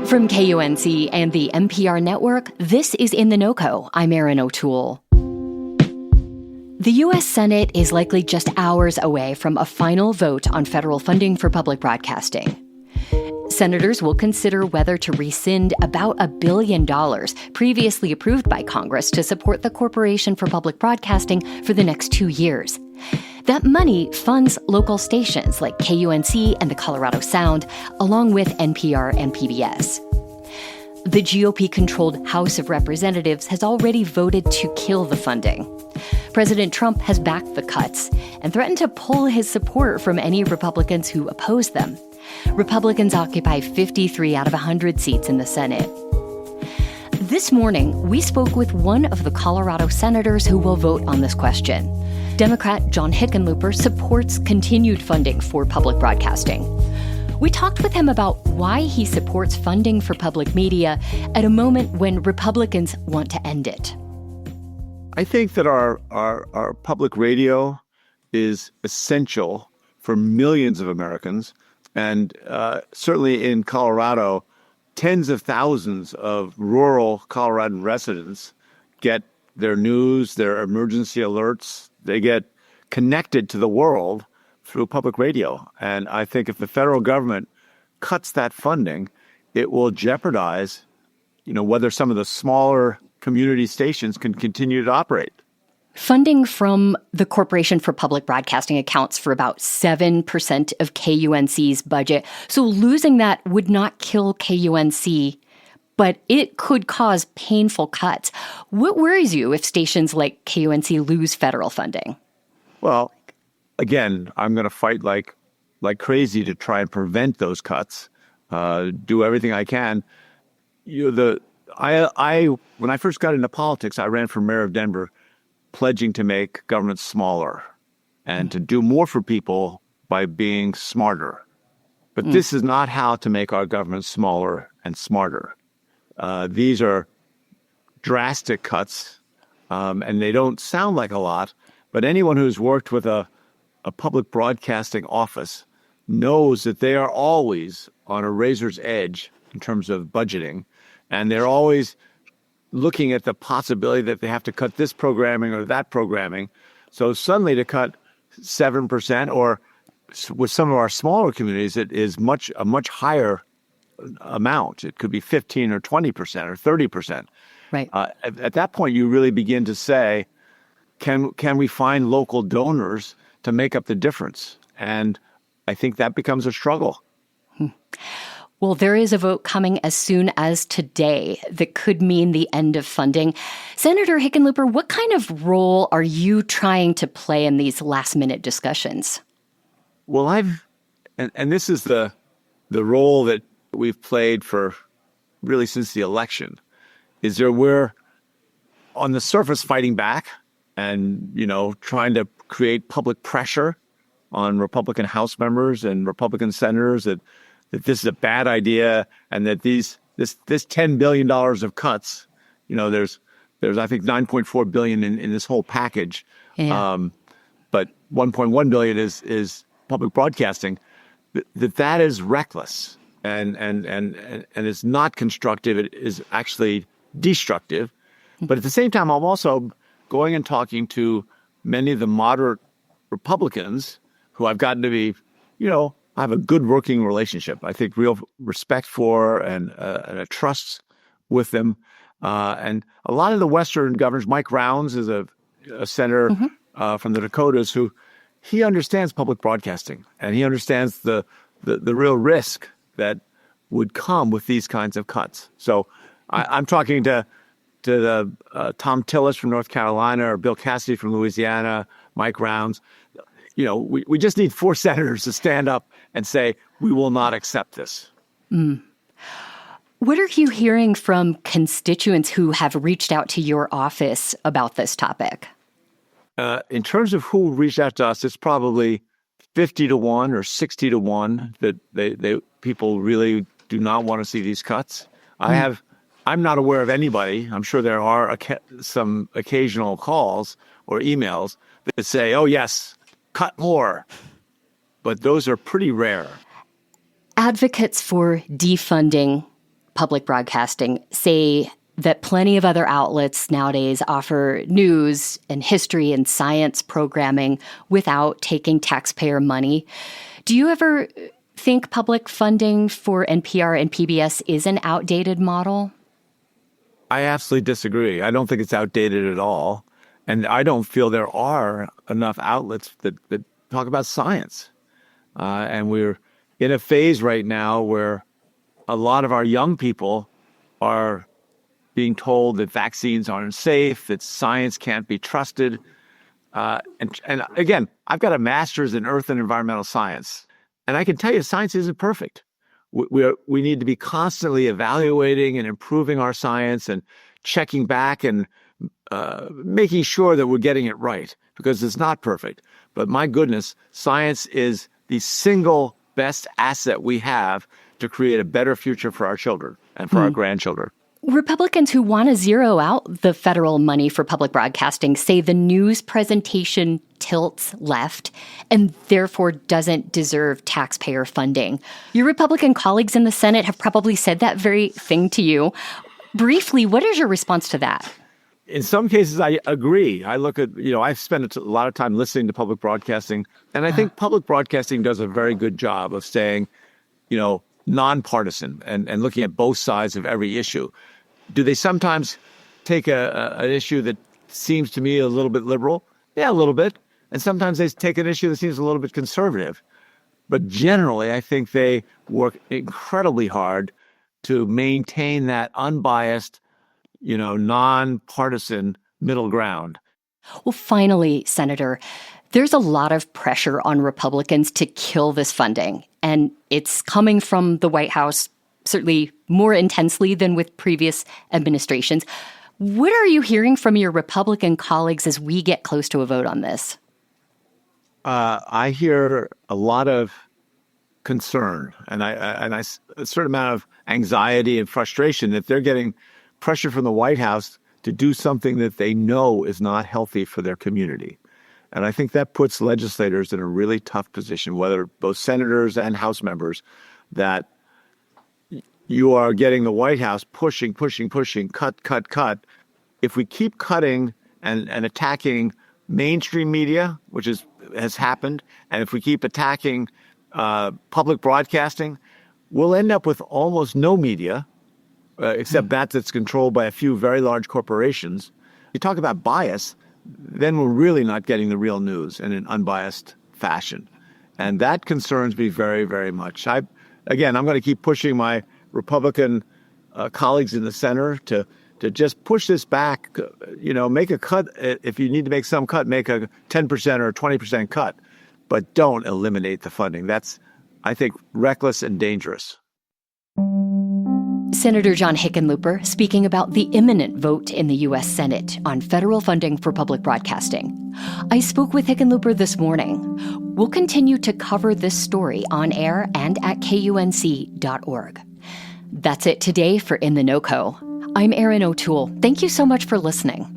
From KUNC and the NPR network, this is In The NoCo. I'm Erin O'Toole. The U.S. Senate is likely just hours away from a final vote on federal funding for public broadcasting. Senators will consider whether to rescind about $1 billion previously approved by Congress to support the Corporation for Public Broadcasting for the next 2 years. That money funds local stations like KUNC and the Colorado Sound, along with NPR and PBS. The GOP-controlled House of Representatives has already voted to kill the funding. President Trump has backed the cuts and threatened to pull his support from any Republicans who oppose them. Republicans occupy 53 out of 100 seats in the Senate. This morning, we spoke with one of the Colorado senators who will vote on this question. Democrat John Hickenlooper supports continued funding for public broadcasting. We talked with him about why he supports funding for public media at a moment when Republicans want to end it. I think that our public radio is essential for millions of Americans. And certainly in Colorado, tens of thousands of rural Coloradan residents get their news, their emergency alerts. They get connected to the world through public radio. And I think if the federal government cuts that funding, it will jeopardize, whether some of the smaller community stations can continue to operate. Funding from the Corporation for Public Broadcasting accounts for about 7% of KUNC's budget. So losing that would not kill KUNC, but it could cause painful cuts. What worries you if stations like KUNC lose federal funding? Well, again, I'm going to fight like crazy to try and prevent those cuts, do everything I can. When I first got into politics, I ran for mayor of Denver, pledging to make government smaller and to do more for people by being smarter. But this is not how to make our government smaller and smarter. These are drastic cuts, and they don't sound like a lot, but anyone who's worked with a public broadcasting office knows that they are always on a razor's edge in terms of budgeting, and they're always looking at the possibility that they have to cut this programming or that programming. So suddenly to cut 7%, or with some of our smaller communities, it is a much higher amount. It could be 15 or 20% or 30%. Right. At that point, you really begin to say, can we find local donors to make up the difference? And I think that becomes a struggle. Well, there is a vote coming as soon as today that could mean the end of funding. Senator Hickenlooper, what kind of role are you trying to play in these last-minute discussions? Well, and this is the role that we've played for really since the election, is that we're on the surface fighting back and, trying to create public pressure on Republican House members and Republican senators that this is a bad idea, and that this $10 billion of cuts, there's I think $9.4 billion in this whole package, but $1.1 billion is public broadcasting. That is reckless and it's not constructive. It is actually destructive. But at the same time, I'm also going and talking to many of the moderate Republicans who I've gotten to be, I have a good working relationship. I think real respect for and a trust with them. And a lot of the Western governors, Mike Rounds is a senator from the Dakotas who he understands public broadcasting and he understands the real risk that would come with these kinds of cuts. So I'm talking to Tom Tillis from North Carolina or Bill Cassidy from Louisiana, Mike Rounds. We just need 4 senators to stand up and say, we will not accept this. What are you hearing from constituents who have reached out to your office about this topic? In terms of who reached out to us, it's probably 50 to 1 or 60 to 1 that people really do not want to see these cuts. I'm not aware of anybody. I'm sure there are some occasional calls or emails that say, oh, yes, cut more. But those are pretty rare. Advocates for defunding public broadcasting say that plenty of other outlets nowadays offer news and history and science programming without taking taxpayer money. Do you ever think public funding for NPR and PBS is an outdated model? I absolutely disagree. I don't think it's outdated at all. And I don't feel there are enough outlets that talk about science. And we're in a phase right now where a lot of our young people are being told that vaccines aren't safe, that science can't be trusted. And again, I've got a master's in earth and environmental science. And I can tell you science isn't perfect. We need to be constantly evaluating and improving our science and checking back and making sure that we're getting it right, because it's not perfect. But my goodness, science is the single best asset we have to create a better future for our children and for our grandchildren. Republicans who want to zero out the federal money for public broadcasting say the news presentation tilts left and therefore doesn't deserve taxpayer funding. Your Republican colleagues in the Senate have probably said that very thing to you. Briefly, what is your response to that? In some cases, I agree. I look at, I've spent a lot of time listening to public broadcasting, and I think public broadcasting does a very good job of staying, nonpartisan and looking at both sides of every issue. Do they sometimes take an issue that seems to me a little bit liberal? Yeah, a little bit. And sometimes they take an issue that seems a little bit conservative. But generally, I think they work incredibly hard to maintain that unbiased, nonpartisan middle ground. Well, finally, Senator, there's a lot of pressure on Republicans to kill this funding. And it's coming from the White House, certainly more intensely than with previous administrations. What are you hearing from your Republican colleagues as we get close to a vote on this? I hear a lot of concern and a certain amount of anxiety and frustration that they're getting pressure from the White House to do something that they know is not healthy for their community. And I think that puts legislators in a really tough position, whether both senators and House members, that you are getting the White House pushing, cut. If we keep cutting and attacking mainstream media, which has happened, and if we keep attacking public broadcasting, we'll end up with almost no media, except that's controlled by a few very large corporations. You talk about bias, then we're really not getting the real news in an unbiased fashion. And that concerns me very, very much. I'm going to keep pushing my Republican colleagues in the center to just push this back, make a cut. If you need to make some cut, make a 10% or 20% cut, but don't eliminate the funding. That's, I think, reckless and dangerous. Senator John Hickenlooper speaking about the imminent vote in the U.S. Senate on federal funding for public broadcasting. I spoke with Hickenlooper this morning. We'll continue to cover this story on air and at KUNC.org. That's it today for In The NoCo. I'm Erin O'Toole. Thank you so much for listening.